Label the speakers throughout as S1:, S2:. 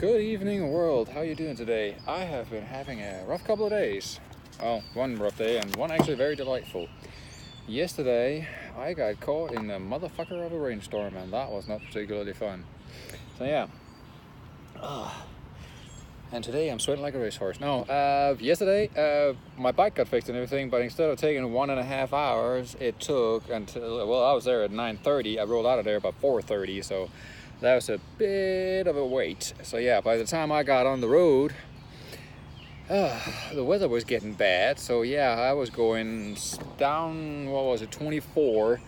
S1: Good evening, world. How you doing today? I have been having a rough couple of days. Well, one rough day and one actually very delightful. Yesterday, I got caught in a motherfucker of a rainstorm, and that was not particularly fun. So yeah. And today I'm sweating like a racehorse. No, yesterday my bike got fixed and everything, but instead of taking 1.5 hours, it took until, well, I was there at 9:30. I rolled out of there about 4:30, so that was a bit of a wait. So yeah, by the time I got on the road, the weather was getting bad. So yeah, I was going down, 24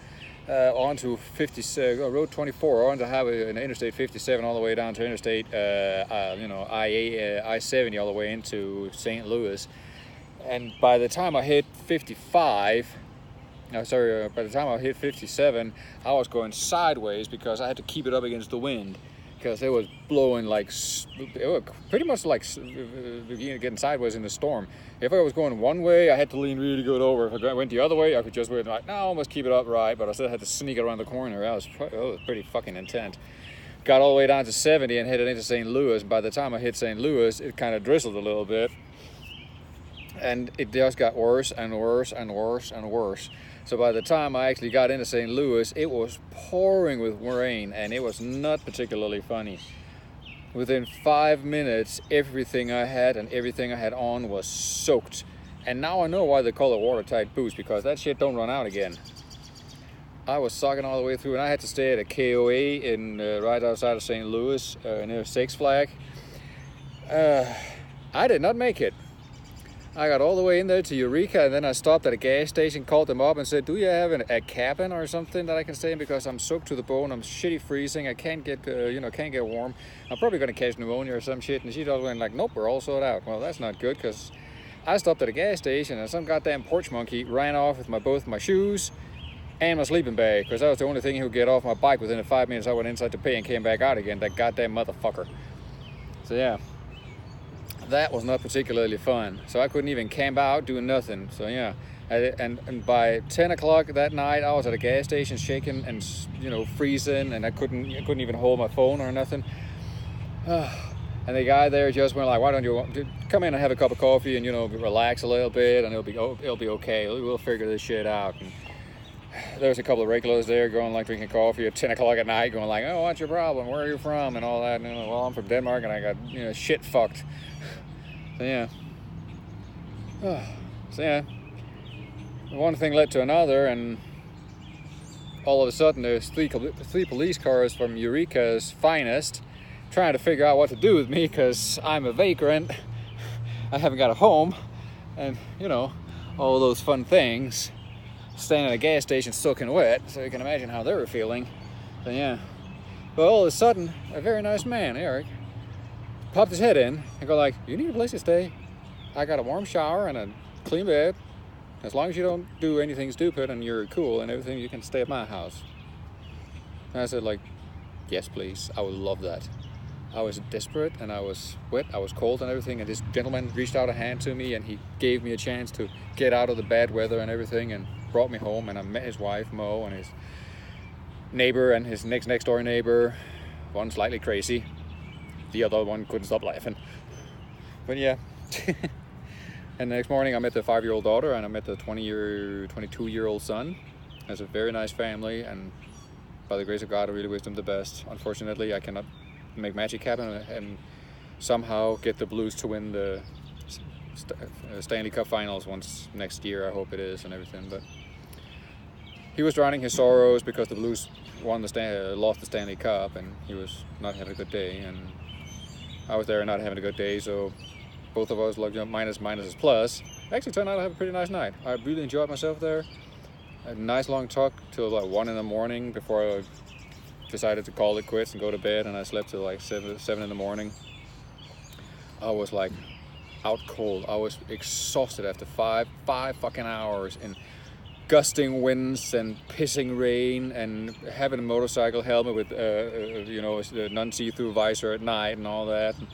S1: onto 56, Road 24, onto Highway and Interstate 57 all the way down to Interstate, I-70 all the way into St. Louis. And by the time I hit 55, by the time I hit 57, I was going sideways because I had to keep it up against the wind because it was blowing like, it was pretty much like getting sideways in the storm. If I was going one way, I had to lean really good over. If I went the other way, I could just wait like, no, I must keep it upright, but I still had to sneak it around the corner. It was pretty fucking intense. Got all the way down to 70 and headed into St. Louis. By the time I hit St. Louis, it kind of drizzled a little bit. And it just got worse and worse and worse and worse. So by the time I actually got into St. Louis, it was pouring with rain, and it was not particularly funny. Within 5 minutes, everything I had and everything I had on was soaked. And now I know why they call it watertight boots, because that shit don't run out again. I was soaking all the way through, and I had to stay at a KOA in right outside of St. Louis near Six Flags. I did not make it. I got all the way in there to Eureka, and then I stopped at a gas station, called them up and said, do you have a cabin or something that I can stay in, because I'm soaked to the bone, I'm shitty freezing, I can't get, can't get warm. I'm probably going to catch pneumonia or some shit. And she just went like, nope, we're all sorted out. Well, that's not good, because I stopped at a gas station and some goddamn porch monkey ran off with both my shoes and my sleeping bag, because that was the only thing he would get off my bike. Within 5 minutes, I went inside to pay and came back out again, that goddamn motherfucker. So yeah. That was not particularly fun. So I couldn't even camp out doing nothing. So yeah, and by 10 o'clock that night, I was at a gas station shaking and freezing, and I couldn't even hold my phone or nothing. And the guy there just went like, why don't you come in and have a cup of coffee and relax a little bit, and it'll be okay. We'll figure this shit out. And there was a couple of regulars there going like drinking coffee at 10 o'clock at night, going like, oh, what's your problem? Where are you from? And all that. And, well, I'm from Denmark, and I got shit fucked. So yeah. So yeah. One thing led to another, and all of a sudden there's three police cars from Eureka's finest trying to figure out what to do with me, because I'm a vagrant. I haven't got a home, and all those fun things. Staying at a gas station soaking wet, so you can imagine how they were feeling. So yeah. But all of a sudden, a very nice man, Eric, popped his head in and go like, you need a place to stay? I got a warm shower and a clean bed. As long as you don't do anything stupid and you're cool and everything, you can stay at my house. And I said like, yes please, I would love that. I was desperate and I was wet, I was cold and everything, and this gentleman reached out a hand to me and he gave me a chance to get out of the bad weather and everything, and brought me home, and I met his wife Mo and his neighbor and his next door neighbor, one slightly crazy, the other one couldn't stop laughing. But yeah. And the next morning I met the 5-year-old daughter, and I met the 22-year-old son. It's a very nice family, and by the grace of God I really wish them the best. Unfortunately I cannot make magic happen and somehow get the Blues to win the Stanley Cup Finals once next year, I hope it is, and everything. But he was drowning his sorrows because the Blues lost the Stanley Cup, and he was not having a good day, and I was there not having a good day, so both of us looked minus is plus. Actually turned out to have a pretty nice night. I really enjoyed myself there. A nice long talk till like 1 in the morning before I decided to call it quits and go to bed, and I slept till like 7 in the morning. I was like out cold. I was exhausted after five fucking hours in gusting winds and pissing rain, and having a motorcycle helmet with a non-see-through visor at night and all that, and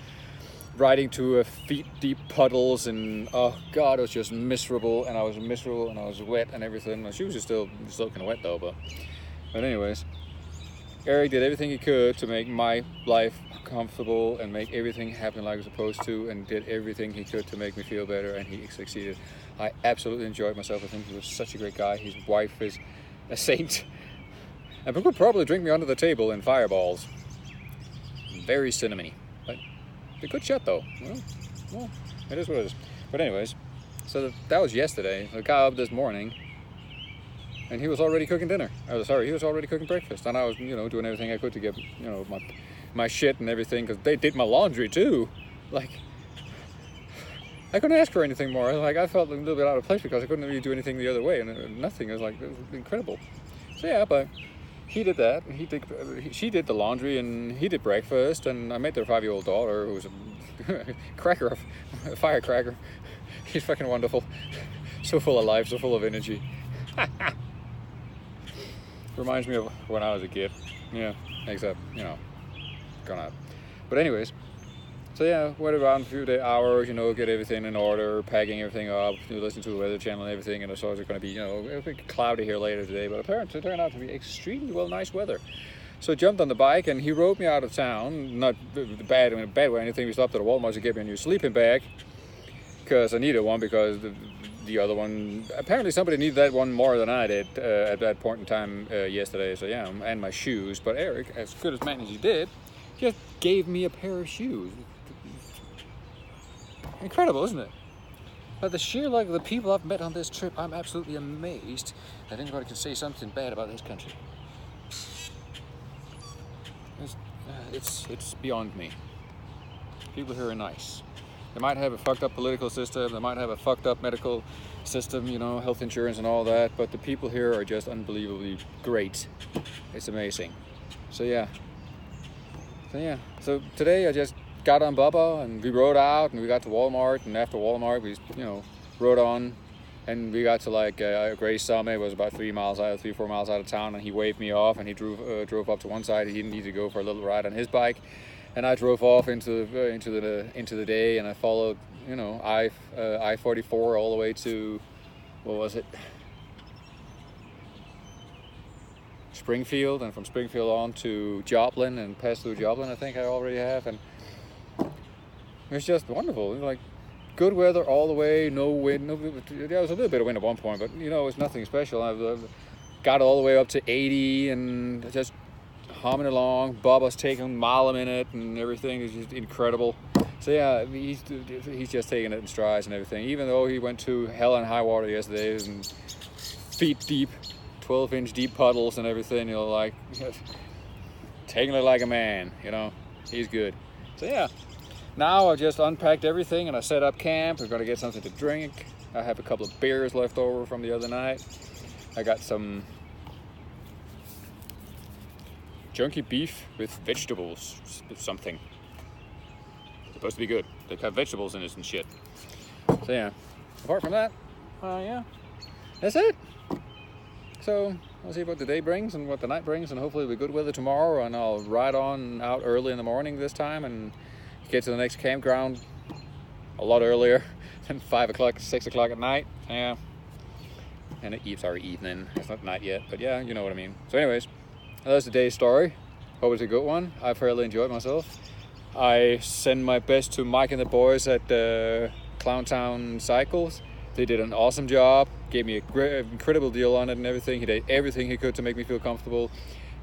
S1: riding to feet deep puddles, and oh god, it was just miserable. And I was miserable and I was wet and everything. My shoes are still kind of wet though, but anyways, Eric did everything he could to make my life comfortable and make everything happen like it's supposed to, and did everything he could to make me feel better, and he succeeded. I absolutely enjoyed myself with him. He was such a great guy. His wife is a saint. And people would probably drink me under the table in fireballs. Very cinnamony. But a good shot though. Well, it is what it is. But anyways, so that was yesterday. I got up this morning and he was already cooking dinner. He was already cooking breakfast. And I was, doing everything I could to get, my shit and everything, because they did my laundry too. Like, I couldn't ask for anything more. Like, I felt a little bit out of place because I couldn't really do anything the other way, and nothing. It was incredible. So yeah, but he did that. She did the laundry, and he did breakfast, and I met their 5-year-old daughter, who was a firecracker. He's fucking wonderful. So full of life, so full of energy. Reminds me of when I was a kid. Yeah, except, gone out. But anyways, so yeah, went around a few hours, get everything in order, packing everything up, listen to the weather channel and everything, and I saw it was going to be, a bit cloudy here later today, but apparently it turned out to be extremely nice weather. So I jumped on the bike and he rode me out of town, not bad in a bad way or anything. We stopped at a Walmart to get me a new sleeping bag, because I needed one, because the other one, apparently somebody needed that one more than I did at that point in time yesterday, so yeah, and my shoes. But Eric, as good as man as he did, just gave me a pair of shoes. Incredible, isn't it? But the sheer luck of the people I've met on this trip, I'm absolutely amazed that anybody can say something bad about this country. It's beyond me. People here are nice. They might have a fucked up political system, they might have a fucked up medical system, health insurance and all that, but the people here are just unbelievably great. It's amazing. So yeah. So today I just got on Bubba and we rode out and we got to Walmart, and after Walmart we rode on and we got to Gray Summit. It was about 3 or 4 miles out of town, and he waved me off and he drove up to one side. He needed to go for a little ride on his bike, and I drove off into the day, and I followed I-44 all the way to, what was it, Springfield, and from Springfield on to Joplin, and passed through Joplin, I think I already have, and it's just wonderful. Like, good weather all the way, no wind. There was a little bit of wind at one point, but it's nothing special. I've got all the way up to 80 and just humming along. Bubba's taking a mile a minute and everything is just incredible. So yeah, he's just taking it in strides and everything. Even though he went to hell and high water yesterday, and feet deep, 12-inch deep puddles and everything, taking it like a man, he's good. So yeah, now I just unpacked everything and I set up camp. We're gonna get something to drink. I have a couple of beers left over from the other night. I got some junky beef with vegetables, something. It's supposed to be good. They have vegetables in it and shit. So yeah, apart from that, yeah, that's it. So we'll see what the day brings and what the night brings, and hopefully it'll be good weather tomorrow, and I'll ride on out early in the morning this time and get to the next campground a lot earlier than 5 o'clock, 6 o'clock at night. Yeah, and evening. It's not night yet, but yeah, you know what I mean. So anyways, that's the day's story. Hope it's a good one. I thoroughly enjoyed myself. I send my best to Mike and the boys at Clowntown Cycles. They did an awesome job, gave me a incredible deal on it and everything. He did everything he could to make me feel comfortable.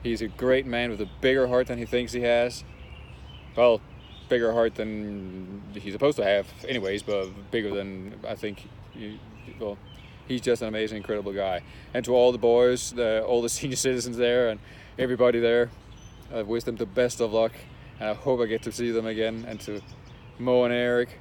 S1: He's a great man with a bigger heart than he thinks he has. Well, bigger heart than he's supposed to have anyways, but bigger than I think. He's just an amazing, incredible guy. And to all the boys, all the senior citizens there and everybody there, I wish them the best of luck. And I hope I get to see them again. And to Mo and Eric,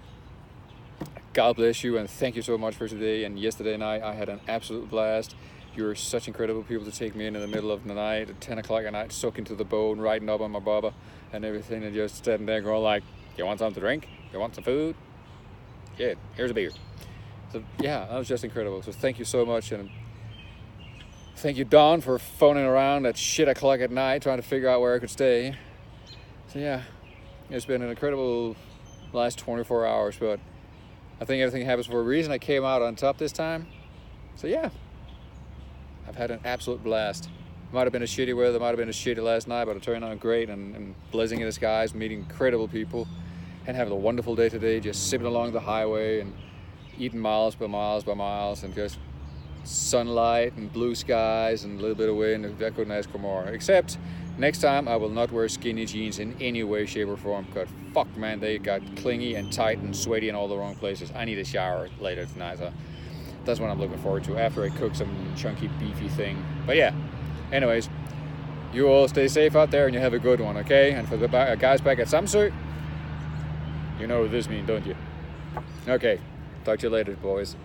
S1: God bless you and thank you so much for today and yesterday night. I had an absolute blast. You're such incredible people to take me in the middle of the night at 10 o'clock at night, soaking to the bone, riding up on my Bubba and everything, and just sitting there going like, you want something to drink? You want some food? Yeah, here's a beer. So yeah, that was just incredible. So thank you so much, and thank you, Don, for phoning around at shit o'clock at night trying to figure out where I could stay. So yeah, it's been an incredible last 24 hours, but I think everything happens for a reason. I came out on top this time. So yeah, I've had an absolute blast. Might have been a shitty weather, might have been a shitty last night, but it turned out great, and blazing in the skies, meeting incredible people, and having a wonderful day today, just sipping along the highway and eating miles by miles by miles, and just sunlight and blue skies and a little bit of wind. I couldn't ask for more. Except next time I will not wear skinny jeans in any way, shape or form, because fuck man, they got clingy and tight and sweaty in all the wrong places. I need a shower later tonight, so that's what I'm looking forward to after I cook some chunky beefy thing. But yeah, anyways, you all stay safe out there and you have a good one, okay? And for the guys back at Samsø, you know what this means, don't you? Okay, talk to you later, boys.